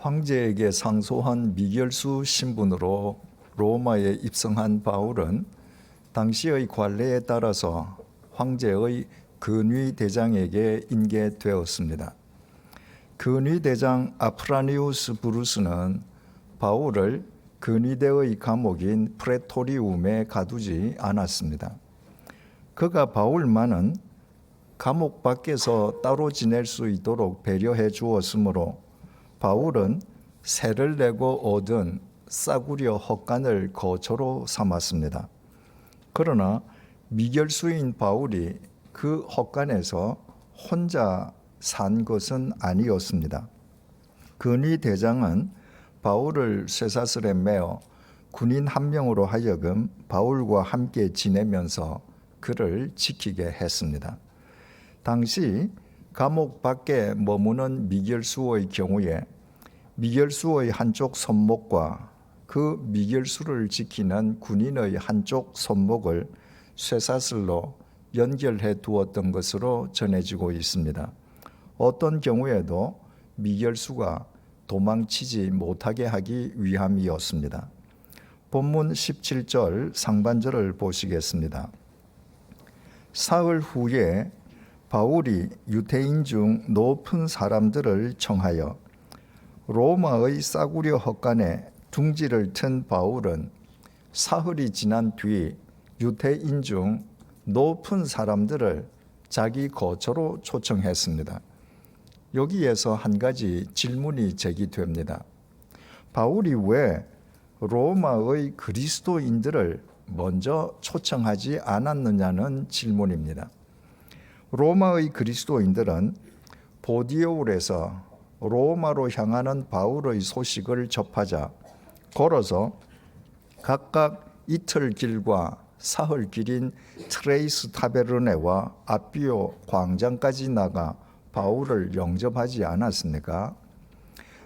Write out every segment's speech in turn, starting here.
황제에게 상소한 미결수 신분으로 로마에 입성한 바울은 당시의 관례에 따라서 황제의 근위대장에게 인계되었습니다. 근위대장 아프라니우스 브루스는 바울을 근위대의 감옥인 프레토리움에 가두지 않았습니다. 그가 바울만은 감옥 밖에서 따로 지낼 수 있도록 배려해 주었으므로 바울은 세를 내고 얻은 싸구려 헛간을 거처로 삼았습니다. 그러나 미결수인 바울이 그 헛간에서 혼자 산 것은 아니었습니다. 근위대장은 바울을 쇠사슬에 매어 군인 한 명으로 하여금 바울과 함께 지내면서 그를 지키게 했습니다. 당시 감옥 밖에 머무는 미결수의 경우에 미결수의 한쪽 손목과 그 미결수를 지키는 군인의 한쪽 손목을 쇠사슬로 연결해 두었던 것으로 전해지고 있습니다. 어떤 경우에도 미결수가 도망치지 못하게 하기 위함이었습니다. 본문 17절 상반절을 보시겠습니다. 사흘 후에 바울이 유대인 중 높은 사람들을 청하여 로마의 싸구려 헛간에 둥지를 튼 바울은 사흘이 지난 뒤 유대인 중 높은 사람들을 자기 거처로 초청했습니다. 여기에서 한 가지 질문이 제기됩니다. 바울이 왜 로마의 그리스도인들을 먼저 초청하지 않았느냐는 질문입니다. 로마의 그리스도인들은 보디오울에서 로마로 향하는 바울의 소식을 접하자 걸어서 각각 이틀 길과 사흘 길인 트레이스 타베르네와 아비오 광장까지 나가 바울을 영접하지 않았습니까?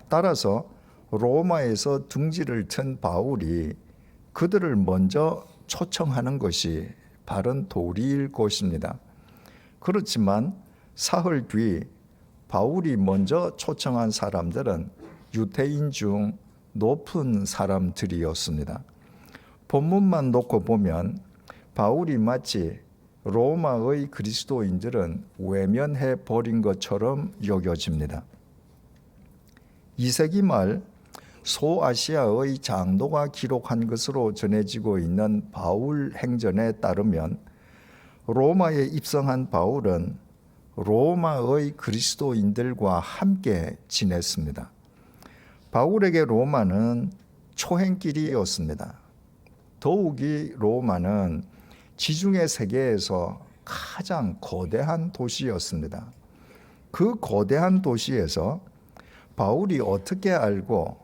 따라서 로마에서 둥지를 튼 바울이 그들을 먼저 초청하는 것이 바른 도리일 것입니다. 그렇지만 사흘 뒤 바울이 먼저 초청한 사람들은 유대인 중 높은 사람들이었습니다. 본문만 놓고 보면 바울이 마치 로마의 그리스도인들은 외면해 버린 것처럼 여겨집니다. 2세기 말 소아시아의 장로가 기록한 것으로 전해지고 있는 바울 행전에 따르면 로마에 입성한 바울은 로마의 그리스도인들과 함께 지냈습니다. 바울에게 로마는 초행길이었습니다. 더욱이 로마는 지중해 세계에서 가장 거대한 도시였습니다. 그 거대한 도시에서 바울이 어떻게 알고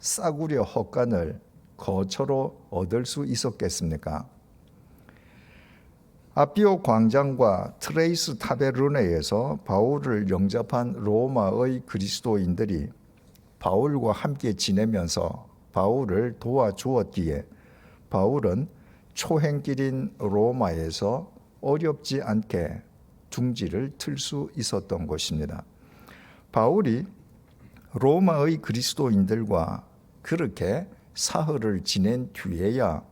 싸구려 헛간을 거처로 얻을 수 있었겠습니까? 아비오 광장과 트레이스 타베르네에서 바울을 영접한 로마의 그리스도인들이 바울과 함께 지내면서 바울을 도와주었기에 바울은 초행길인 로마에서 어렵지 않게 둥지를 틀 수 있었던 것입니다. 바울이 로마의 그리스도인들과 그렇게 사흘을 지낸 뒤에야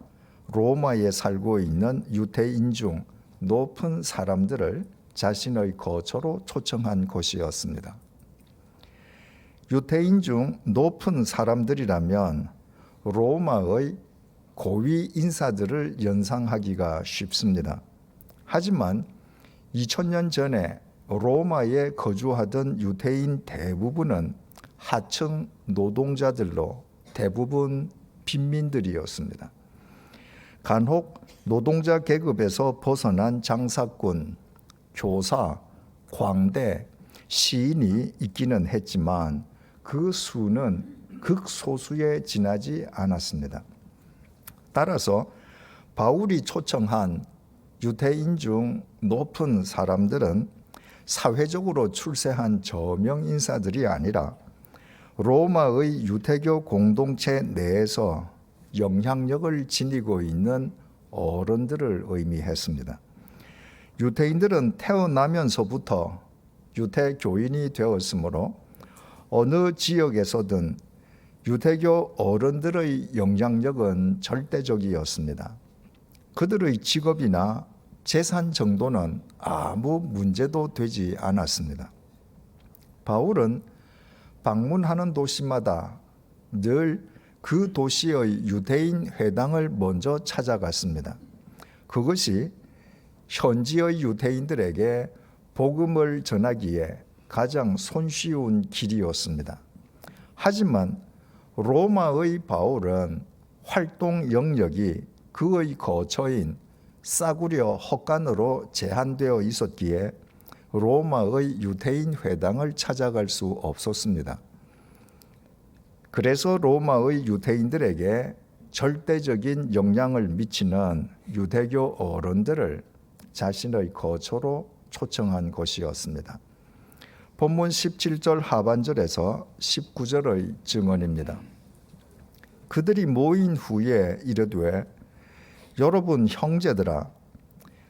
로마에 살고 있는 유대인 중 높은 사람들을 자신의 거처로 초청한 것이었습니다. 유대인 중 높은 사람들이라면 로마의 고위 인사들을 연상하기가 쉽습니다. 하지만 2000년 전에 로마에 거주하던 유대인 대부분은 하층 노동자들로 대부분 빈민들이었습니다. 간혹 노동자 계급에서 벗어난 장사꾼, 교사, 광대, 시인이 있기는 했지만 그 수는 극소수에 지나지 않았습니다. 따라서 바울이 초청한 유대인 중 높은 사람들은 사회적으로 출세한 저명 인사들이 아니라 로마의 유대교 공동체 내에서 영향력을 지니고 있는 어른들을 의미했습니다. 유대인들은 태어나면서부터 유대교인이 되었으므로 어느 지역에서든 유대교 어른들의 영향력은 절대적이었습니다. 그들의 직업이나 재산 정도는 아무 문제도 되지 않았습니다. 바울은 방문하는 도시마다 늘 그 도시의 유대인 회당을 먼저 찾아갔습니다. 그것이 현지의 유대인들에게 복음을 전하기에 가장 손쉬운 길이었습니다. 하지만 로마의 바울은 활동 영역이 그의 거처인 싸구려 헛간으로 제한되어 있었기에 로마의 유대인 회당을 찾아갈 수 없었습니다. 그래서 로마의 유대인들에게 절대적인 영향을 미치는 유대교 어른들을 자신의 거처로 초청한 것이었습니다. 본문 17절 하반절에서 19절의 증언입니다. 그들이 모인 후에 이르되 여러분 형제들아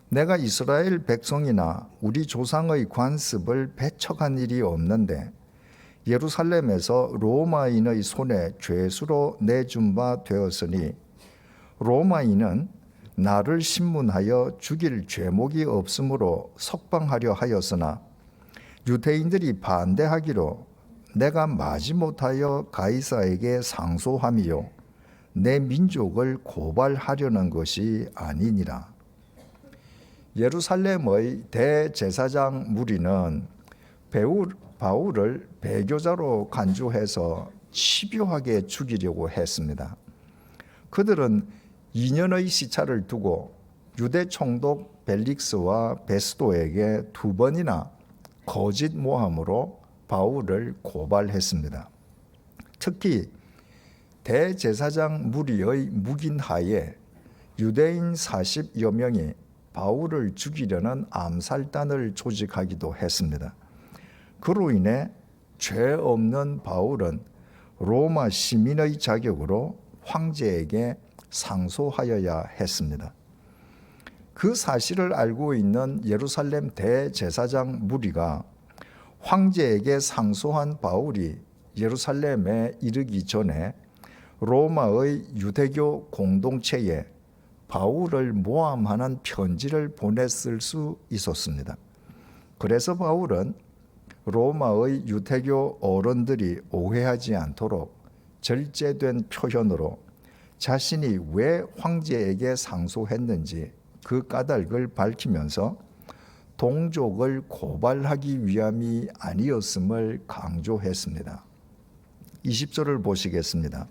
내가 이스라엘 백성이나 우리 조상의 관습을 배척한 일이 없는데 예루살렘에서 로마인의 손에 죄수로 내준 바 되었으니 로마인은 나를 신문하여 죽일 죄목이 없으므로 석방하려 하였으나 유대인들이 반대하기로 내가 마지못하여 가이사에게 상소함이요 내 민족을 고발하려는 것이 아니니라. 예루살렘의 대제사장 무리는 바울을 배교자로 간주해서 집요하게 죽이려고 했습니다. 그들은 2년의 시차를 두고 유대 총독 벨릭스와 베스도에게 2번이나 거짓 모함으로 바울을 고발했습니다. 특히 대제사장 무리의 묵인하에 유대인 40여 명이 바울을 죽이려는 암살단을 조직하기도 했습니다. 그로 인해 죄 없는 바울은 로마 시민의 자격으로 황제에게 상소하여야 했습니다. 그 사실을 알고 있는 예루살렘 대제사장 무리가 황제에게 상소한 바울이 예루살렘에 이르기 전에 로마의 유대교 공동체에 바울을 모함하는 편지를 보냈을 수 있었습니다. 그래서 바울은 로마의 유대교 어른들이 오해하지 않도록 절제된 표현으로 자신이 왜 황제에게 상소했는지 그 까닭을 밝히면서 동족을 고발하기 위함이 아니었음을 강조했습니다. 20절을 보시겠습니다.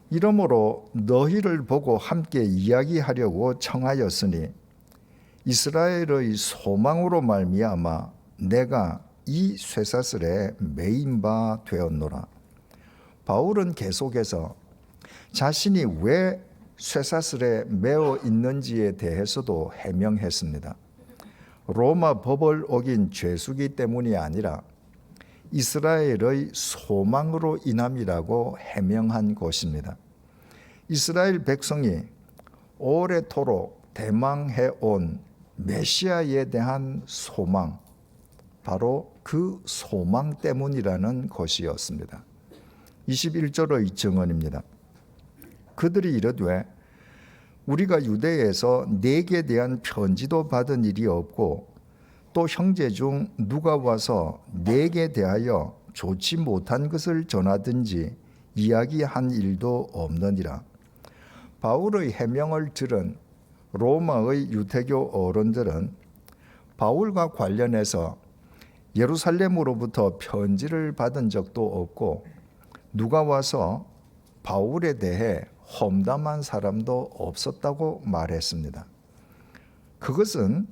이러므로 너희를 보고 함께 이야기하려고 청하였으니 이스라엘의 소망으로 말미암아 내가 이 쇠사슬에 매인 바 되었노라. 바울은 계속해서 자신이 왜 쇠사슬에 매어 있는지에 대해서도 해명했습니다. 로마 법을 어긴 죄수기 때문이 아니라 이스라엘의 소망으로 인함이라고 해명한 것입니다. 이스라엘 백성이 오래도록 대망해온 메시아에 대한 소망, 바로 그 소망 때문이라는 것이었습니다. 21절의 증언입니다. 그들이 이르되 우리가 유대에서 네게 대한 편지도 받은 일이 없고 또 형제 중 누가 와서 네게 대하여 좋지 못한 것을 전하든지 이야기한 일도 없느니라. 바울의 해명을 들은 로마의 유대교 어른들은 바울과 관련해서 예루살렘으로부터 편지를 받은 적도 없고 누가 와서 바울에 대해 험담한 사람도 없었다고 말했습니다. 그것은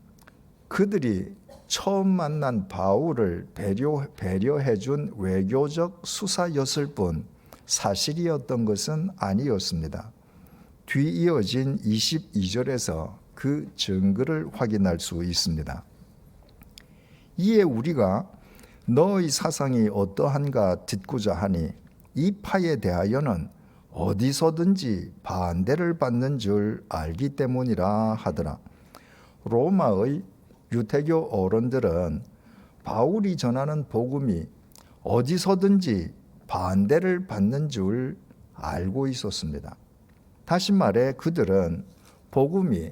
그들이 처음 만난 바울을 배려해 준 외교적 수사였을 뿐 사실이었던 것은 아니었습니다. 뒤 이어진 22절에서 그 증거를 확인할 수 있습니다. 이에 우리가 너의 사상이 어떠한가 듣고자 하니 이 파에 대하여는 어디서든지 반대를 받는 줄 알기 때문이라 하더라. 로마의 유대교 어른들은 바울이 전하는 복음이 어디서든지 반대를 받는 줄 알고 있었습니다. 다시 말해 그들은 복음이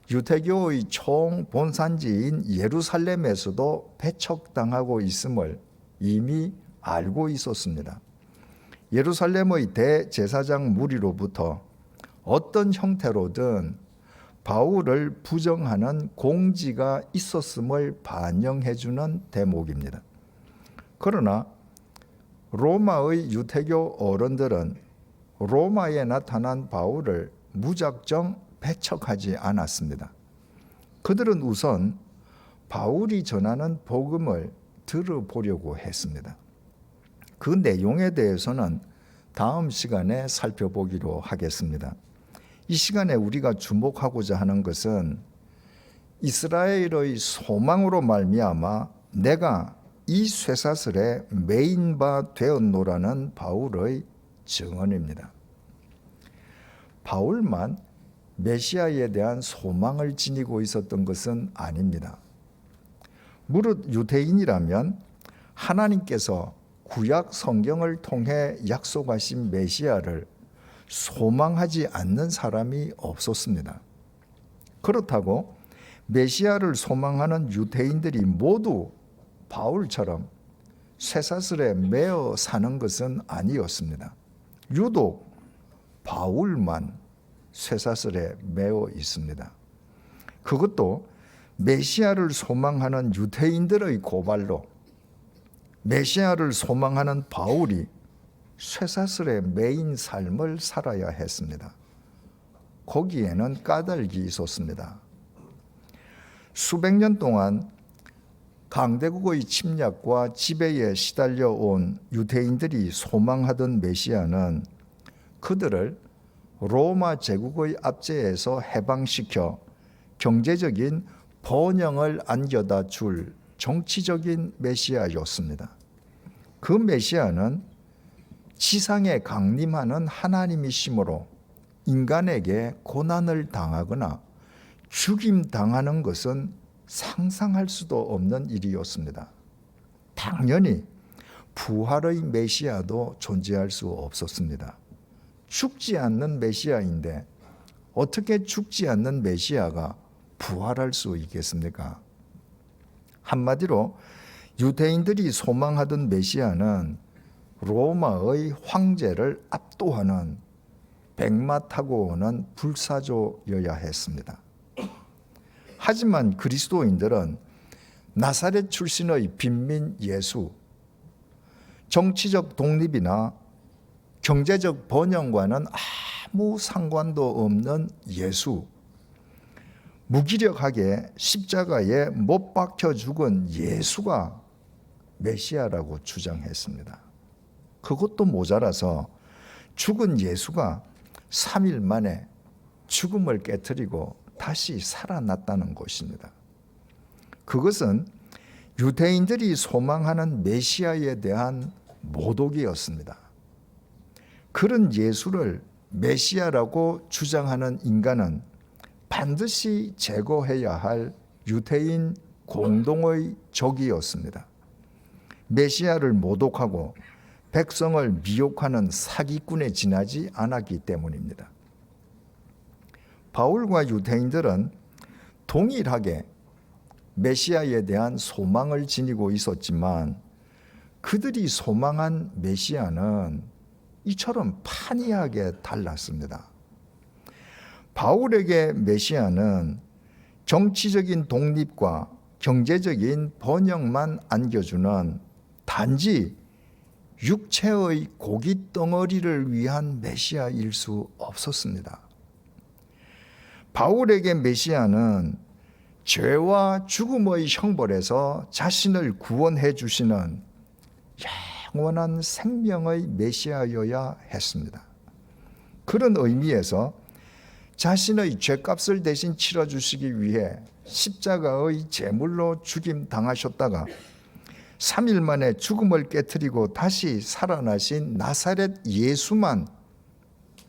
유대교의 총 본산지인 예루살렘에서도 배척당하고 있음을 이미 알고 있었습니다. 예루살렘의 대제사장 무리로부터 어떤 형태로든 바울을 부정하는 공지가 있었음을 반영해주는 대목입니다. 그러나 로마의 유대교 어른들은 로마에 나타난 바울을 무작정 배척하지 않았습니다. 그들은 우선 바울이 전하는 복음을 들어보려고 했습니다. 그 내용에 대해서는 다음 시간에 살펴보기로 하겠습니다. 이 시간에 우리가 주목하고자 하는 것은 이스라엘의 소망으로 말미암아 내가 이 쇠사슬에 매인 바 되었노라는 바울의 증언입니다. 바울만 메시아에 대한 소망을 지니고 있었던 것은 아닙니다. 무릇 유대인이라면 하나님께서 구약 성경을 통해 약속하신 메시아를 소망하지 않는 사람이 없었습니다. 그렇다고 메시아를 소망하는 유대인들이 모두 바울처럼 쇠사슬에 매어 사는 것은 아니었습니다. 유독 바울만 쇠사슬에 매어 있습니다. 그것도 메시아를 소망하는 유대인들의 고발로 메시아를 소망하는 바울이 쇠사슬에 매인 삶을 살아야 했습니다. 거기에는 까닭이 있었습니다. 수백 년 동안 강대국의 침략과 지배에 시달려 온 유대인들이 소망하던 메시아는 그들을 로마 제국의 압제에서 해방시켜 경제적인 번영을 안겨다 줄 정치적인 메시아였습니다. 그 메시아는 지상에 강림하는 하나님이시므로 인간에게 고난을 당하거나 죽임 당하는 것은 상상할 수도 없는 일이었습니다. 당연히 부활의 메시아도 존재할 수 없었습니다. 죽지 않는 메시아인데 어떻게 죽지 않는 메시아가 부활할 수 있겠습니까? 한마디로 유대인들이 소망하던 메시아는 로마의 황제를 압도하는 백마 타고 오는 불사조여야 했습니다. 하지만 그리스도인들은 나사렛 출신의 빈민 예수, 정치적 독립이나 경제적 번영과는 아무 상관도 없는 예수, 무기력하게 십자가에 못 박혀 죽은 예수가 메시아라고 주장했습니다. 그것도 모자라서 죽은 예수가 3일 만에 죽음을 깨뜨리고 다시 살아났다는 것입니다. 그것은 유대인들이 소망하는 메시아에 대한 모독이었습니다. 그런 예수를 메시아라고 주장하는 인간은 반드시 제거해야 할 유대인 공동의 적이었습니다. 메시아를 모독하고 백성을 미혹하는 사기꾼에 지나지 않았기 때문입니다. 바울과 유대인들은 동일하게 메시아에 대한 소망을 지니고 있었지만 그들이 소망한 메시아는 이처럼 판이하게 달랐습니다. 바울에게 메시아는 정치적인 독립과 경제적인 번영만 안겨주는 단지 육체의 고깃덩어리를 위한 메시아일 수 없었습니다. 바울에게 메시아는 죄와 죽음의 형벌에서 자신을 구원해 주시는 영원한 생명의 메시아여야 했습니다. 그런 의미에서 자신의 죄값을 대신 치러주시기 위해 십자가의 제물로 죽임 당하셨다가 3일 만에 죽음을 깨뜨리고 다시 살아나신 나사렛 예수만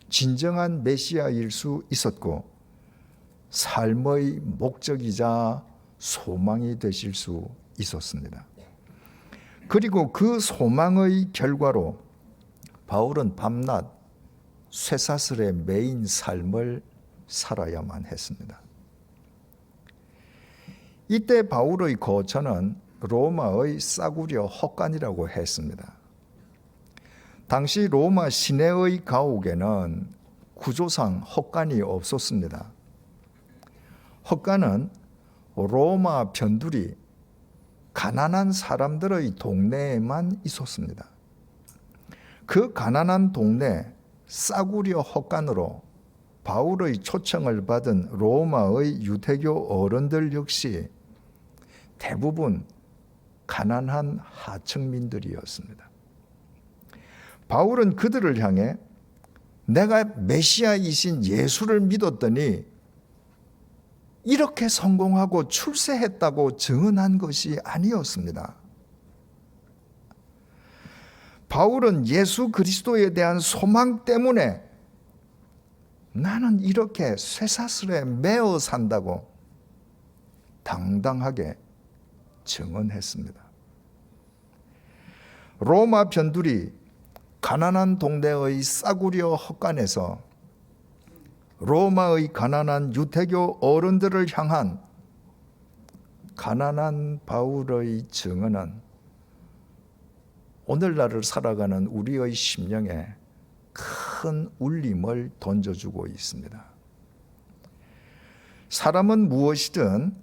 진정한 메시아일 수 있었고 삶의 목적이자 소망이 되실 수 있었습니다. 그리고 그 소망의 결과로 바울은 밤낮 쇠사슬에 매인 삶을 살아야만 했습니다. 이때 바울의 거처는 로마의 싸구려 헛간이라고 했습니다. 당시 로마 시내의 가옥에는 구조상 헛간이 없었습니다. 헛간은 로마 변두리 가난한 사람들의 동네에만 있었습니다. 그 가난한 동네 싸구려 헛간으로 바울의 초청을 받은 로마의 유대교 어른들 역시 대부분 가난한 하층민들이었습니다. 바울은 그들을 향해 내가 메시아이신 예수를 믿었더니 이렇게 성공하고 출세했다고 증언한 것이 아니었습니다. 바울은 예수 그리스도에 대한 소망 때문에 나는 이렇게 쇠사슬에 매어 산다고 당당하게 증언했습니다. 로마 변두리 가난한 동네의 싸구려 헛간에서 로마의 가난한 유대교 어른들을 향한 가난한 바울의 증언은 오늘날을 살아가는 우리의 심령에 큰 울림을 던져주고 있습니다. 사람은 무엇이든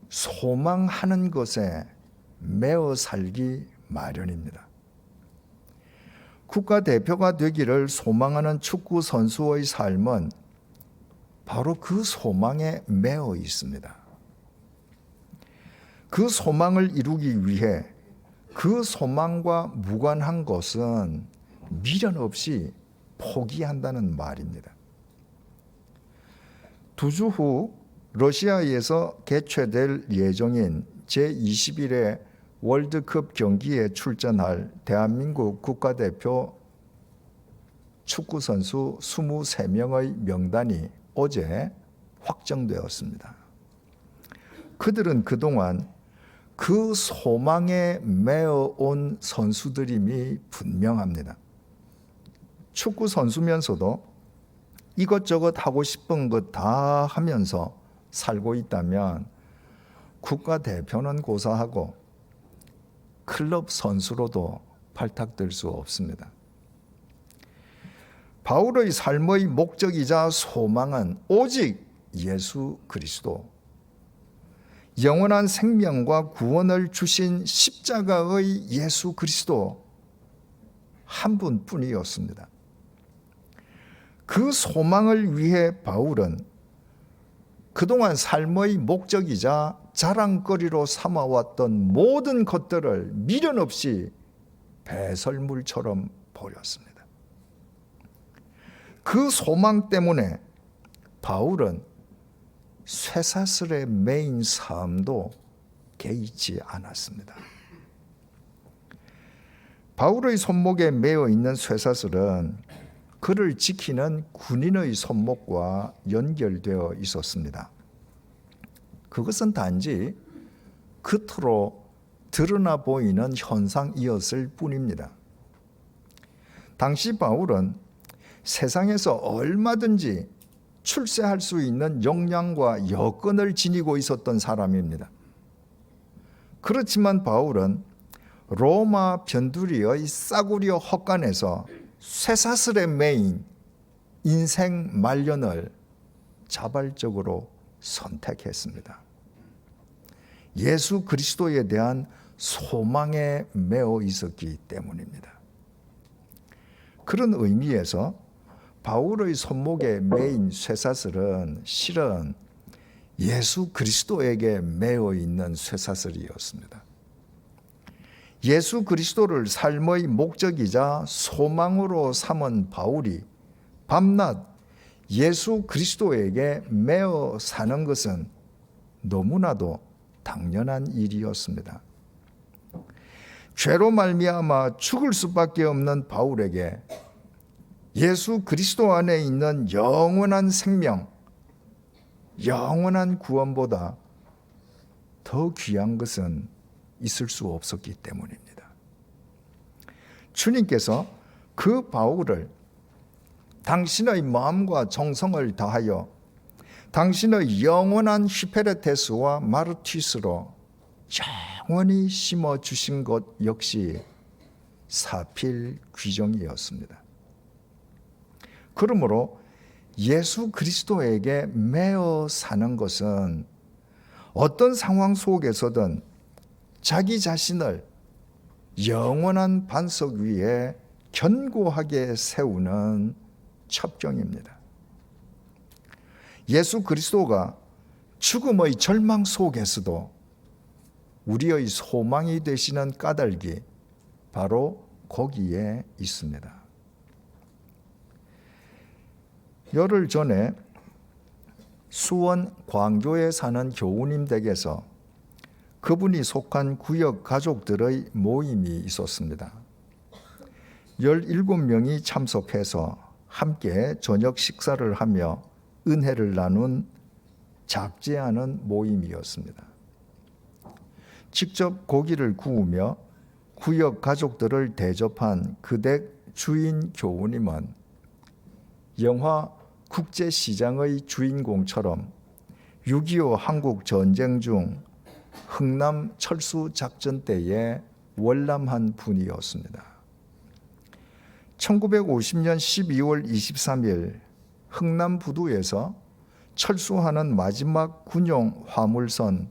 소망하는 것에 매어 살기 마련입니다. 국가대표가 되기를 소망하는 축구 선수의 삶은 바로 그 소망에 매어 있습니다. 그 소망을 이루기 위해 그 소망과 무관한 것은 미련 없이 포기한다는 말입니다. 2주 후 러시아에서 개최될 예정인 제21회 월드컵 경기에 출전할 대한민국 국가대표 축구선수 23명의 명단이 어제 확정되었습니다. 그들은 그동안 그 소망에 매어온 선수들임이 분명합니다. 축구 선수면서도 이것저것 하고 싶은 것 다 하면서 살고 있다면 국가대표는 고사하고 클럽 선수로도 발탁될 수 없습니다. 바울의 삶의 목적이자 소망은 오직 예수 그리스도, 영원한 생명과 구원을 주신 십자가의 예수 그리스도 한 분뿐이었습니다. 그 소망을 위해 바울은 그동안 삶의 목적이자 자랑거리로 삼아왔던 모든 것들을 미련 없이 배설물처럼 버렸습니다. 그 소망 때문에 바울은 쇠사슬에 매인 삶도 개의치 않았습니다. 바울의 손목에 매어 있는 쇠사슬은 그를 지키는 군인의 손목과 연결되어 있었습니다. 그것은 단지 겉으로 드러나 보이는 현상이었을 뿐입니다. 당시 바울은 세상에서 얼마든지 출세할 수 있는 역량과 여건을 지니고 있었던 사람입니다. 그렇지만 바울은 로마 변두리의 싸구려 헛간에서 쇠사슬에 매인 인생 말년을 자발적으로 선택했습니다. 예수 그리스도에 대한 소망에 매어 있었기 때문입니다. 그런 의미에서 바울의 손목에 매인 쇠사슬은 실은 예수 그리스도에게 매어 있는 쇠사슬이었습니다. 예수 그리스도를 삶의 목적이자 소망으로 삼은 바울이 밤낮 예수 그리스도에게 매어 사는 것은 너무나도 당연한 일이었습니다. 죄로 말미암아 죽을 수밖에 없는 바울에게 예수 그리스도 안에 있는 영원한 생명, 영원한 구원보다 더 귀한 것은 있을 수 없었기 때문입니다. 주님께서 그 바울을 당신의 마음과 정성을 다하여 당신의 영원한 히페레테스와 마르티스로 영원히 심어주신 것 역시 사필 귀정이었습니다. 그러므로 예수 그리스도에게 매어 사는 것은 어떤 상황 속에서든 자기 자신을 영원한 반석 위에 견고하게 세우는 첩경입니다. 예수 그리스도가 죽음의 절망 속에서도 우리의 소망이 되시는 까닭이 바로 거기에 있습니다. 열흘 전에 수원 광교에 사는 교우님 댁에서 그분이 속한 구역 가족들의 모임이 있었습니다. 17명이 참석해서 함께 저녁 식사를 하며 은혜를 나눈 작지 않은 모임이었습니다. 직접 고기를 구우며 구역 가족들을 대접한 그 댁 주인 교우님은 영화 국제시장의 주인공처럼 6.25 한국 전쟁 중 흥남 철수 작전 때에 월남한 분이었습니다. 1950년 12월 23일 흥남 부두에서 철수하는 마지막 군용 화물선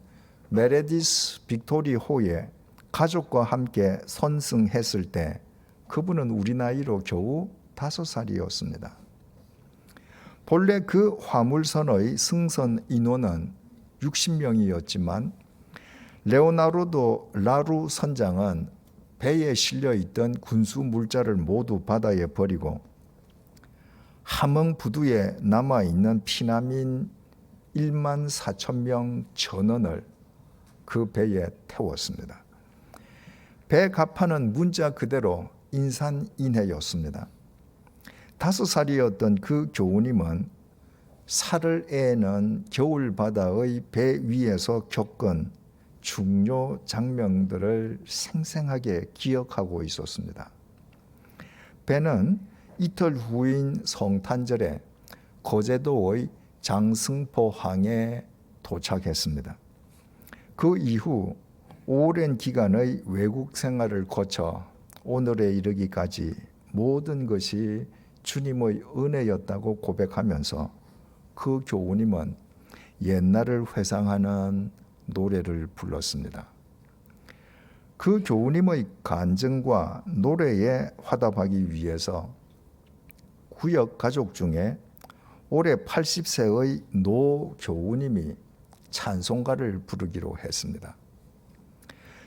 메레디스 빅토리호에 가족과 함께 선승했을 때 그분은 우리 나이로 겨우 5살이었습니다. 본래 그 화물선의 승선 인원은 60명이었지만 레오나르도 라루 선장은 배에 실려 있던 군수 물자를 모두 바다에 버리고 함흥 부두에 남아있는 피난민 1만 4천 명 전원을 그 배에 태웠습니다. 배 갑판은 문자 그대로 인산인해였습니다. 5살이었던 그 교우님은 살을 애는 겨울 바다의 배 위에서 겪은 중요 장면들을 생생하게 기억하고 있었습니다. 배는 이틀 후인 성탄절에 거제도의 장승포항에 도착했습니다. 그 이후 오랜 기간의 외국 생활을 거쳐 오늘에 이르기까지 모든 것이 주님의 은혜였다고 고백하면서 그 교우님은 옛날을 회상하는 노래를 불렀습니다. 그 교우님의 간증과 노래에 화답하기 위해서 구역 가족 중에 올해 80세의 노 교우님이 찬송가를 부르기로 했습니다.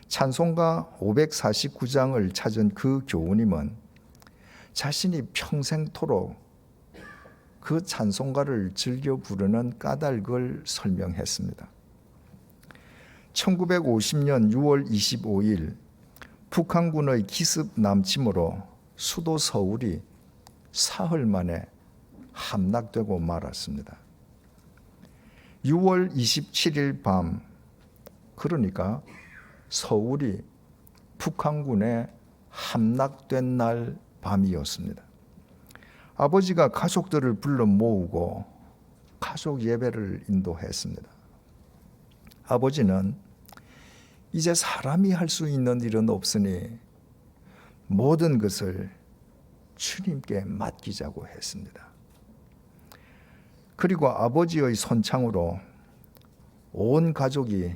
찬송가 549장을 찾은 그 교우님은 자신이 평생토록 그 찬송가를 즐겨 부르는 까닭을 설명했습니다. 1950년 6월 25일 북한군의 기습 남침으로 수도 서울이 사흘 만에 함락되고 말았습니다. 6월 27일 밤, 그러니까 서울이 북한군에 함락된 날 밤이었습니다. 아버지가 가족들을 불러 모으고 가족 예배를 인도했습니다. 아버지는 이제 사람이 할 수 있는 일은 없으니 모든 것을 주님께 맡기자고 했습니다. 그리고 아버지의 손창으로 온 가족이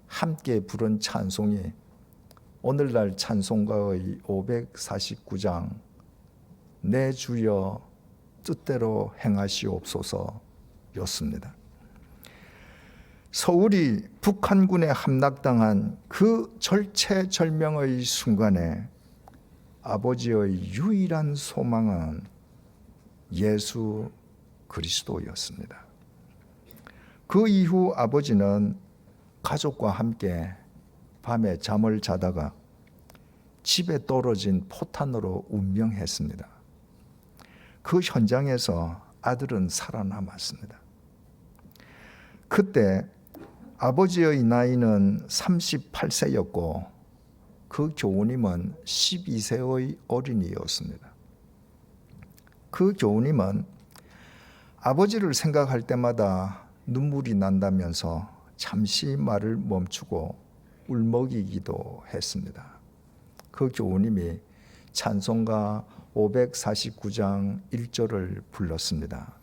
함께 부른 찬송이 오늘날 찬송가의 549장 내 주여 뜻대로 행하시옵소서였습니다. 서울이 북한군에 함락당한 그 절체절명의 순간에 아버지의 유일한 소망은 예수 그리스도였습니다. 그 이후 아버지는 가족과 함께 밤에 잠을 자다가 집에 떨어진 포탄으로 운명했습니다. 그 현장에서 아들은 살아남았습니다. 그때 아버지의 나이는 38세였고 그 교우님은 12세의 어린이였습니다. 그 교우님은 아버지를 생각할 때마다 눈물이 난다면서 잠시 말을 멈추고 울먹이기도 했습니다. 그 교우님이 찬송가 549장 1절을 불렀습니다.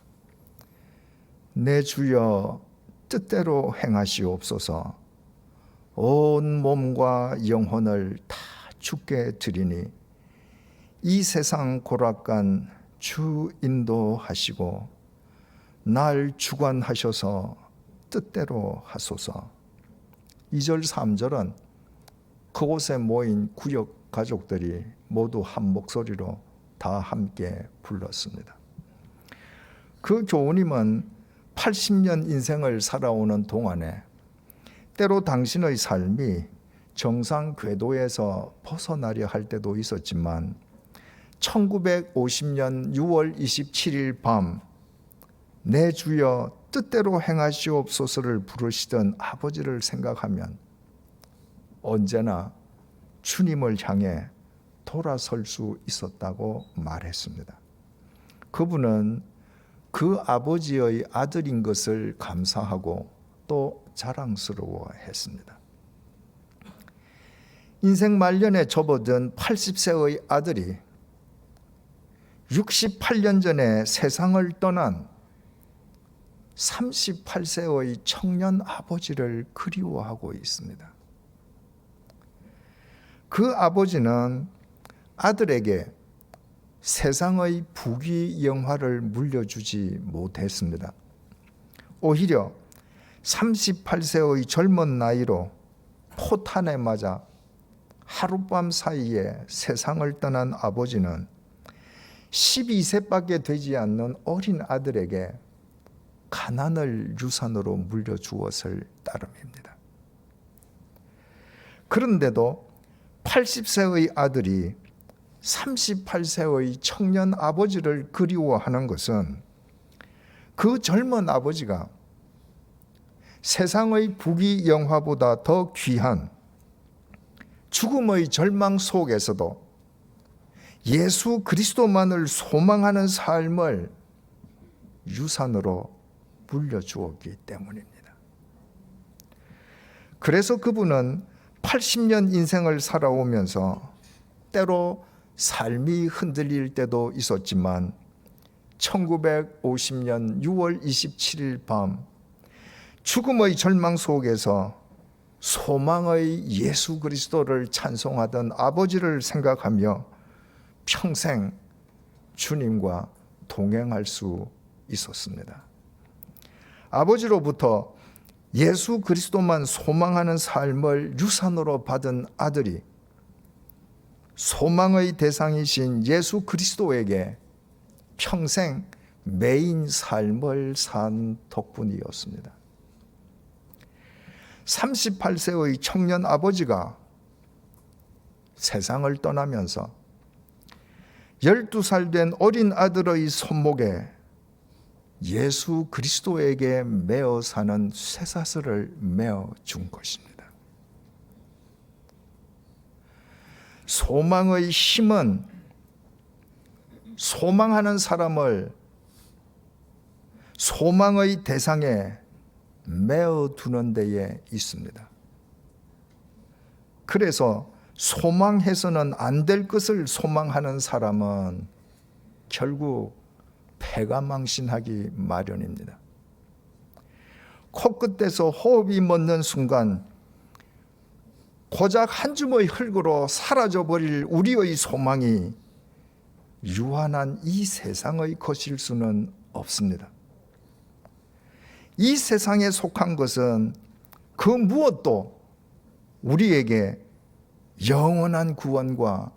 내 주여 뜻대로 행하시옵소서. 온 몸과 영혼을 다 주께 드리니 이 세상 고락간 주 인도하시고 날 주관하셔서 뜻대로 하소서. 2절 3절은 그곳에 모인 구역 가족들이 모두 한 목소리로 다 함께 불렀습니다. 그 교우님은 80년 인생을 살아오는 동안에 때로 당신의 삶이 정상 궤도에서 벗어나려 할 때도 있었지만 1950년 6월 27일 밤 내 주여 뜻대로 행하시옵소서를 부르시던 아버지를 생각하면 언제나 주님을 향해 돌아설 수 있었다고 말했습니다. 그분은 그 아버지의 아들인 것을 감사하고 또 자랑스러워했습니다. 인생 말년에 접어든 80세의 아들이 68년 전에 세상을 떠난 38세의 청년 아버지를 그리워하고 있습니다. 그 아버지는 아들에게 세상의 부귀 영화를 물려주지 못했습니다. 오히려 38세의 젊은 나이로 포탄에 맞아 하룻밤 사이에 세상을 떠난 아버지는 12세밖에 되지 않는 어린 아들에게 가난을 유산으로 물려주었을 따름입니다. 그런데도 80세의 아들이 38세의 청년 아버지를 그리워하는 것은 그 젊은 아버지가 세상의 부귀 영화보다 더 귀한 죽음의 절망 속에서도 예수 그리스도만을 소망하는 삶을 유산으로 물려주었기 때문입니다. 그래서 그분은 80년 인생을 살아오면서 때로 삶이 흔들릴 때도 있었지만 1950년 6월 27일 밤 죽음의 절망 속에서 소망의 예수 그리스도를 찬송하던 아버지를 생각하며 평생 주님과 동행할 수 있었습니다. 아버지로부터 예수 그리스도만 소망하는 삶을 유산으로 받은 아들이 소망의 대상이신 예수 그리스도에게 평생 매인 삶을 산 덕분이었습니다. 38세의 청년 아버지가 세상을 떠나면서 12살 된 어린 아들의 손목에 예수 그리스도에게 매어 사는 쇠사슬을 매어 준 것입니다. 소망의 힘은 소망하는 사람을 소망의 대상에 매어 두는 데에 있습니다. 그래서 소망해서는 안 될 것을 소망하는 사람은 결국 패가망신하기 마련입니다. 코끝에서 호흡이 멎는 순간 고작 한 줌의 흙으로 사라져버릴 우리의 소망이 유한한 이 세상의 것일 수는 없습니다. 이 세상에 속한 것은 그 무엇도 우리에게 영원한 구원과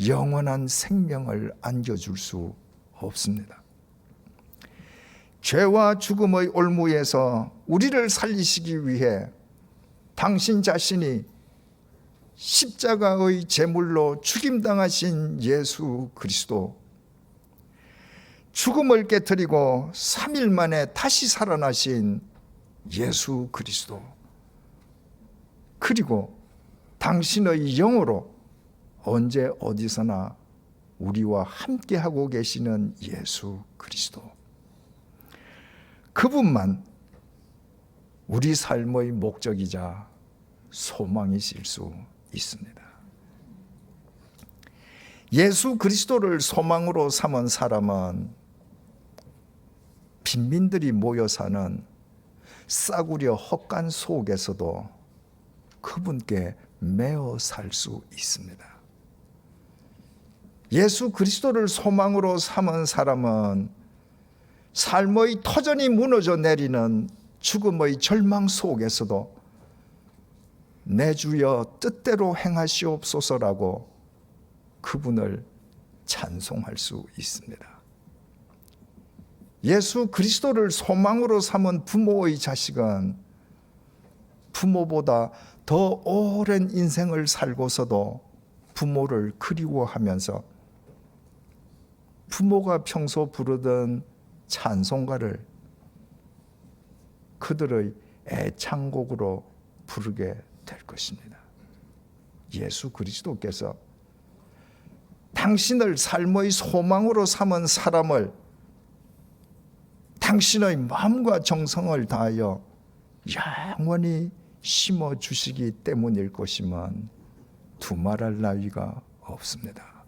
영원한 생명을 안겨줄 수 없습니다. 죄와 죽음의 올무에서 우리를 살리시기 위해 당신 자신이 십자가의 제물로 죽임당하신 예수 그리스도, 죽음을 깨뜨리고 3일 만에 다시 살아나신 예수 그리스도, 그리고 당신의 영으로 언제 어디서나 우리와 함께하고 계시는 예수 그리스도, 그분만 우리 삶의 목적이자 소망이실 수 있습니다. 예수 그리스도를 소망으로 삼은 사람은 빈민들이 모여 사는 싸구려 헛간 속에서도 그분께 매어 살 수 있습니다. 예수 그리스도를 소망으로 삼은 사람은 삶의 터전이 무너져 내리는 죽음의 절망 속에서도 내 주여 뜻대로 행하시옵소서라고 그분을 찬송할 수 있습니다. 예수 그리스도를 소망으로 삼은 부모의 자식은 부모보다 더 오랜 인생을 살고서도 부모를 그리워하면서 부모가 평소 부르던 찬송가를 그들의 애창곡으로 부르게 될 것입니다. 예수 그리스도께서 당신을 삶의 소망으로 삼은 사람을 당신의 마음과 정성을 다하여 영원히 심어주시기 때문일 것이면 두말할 나위가 없습니다.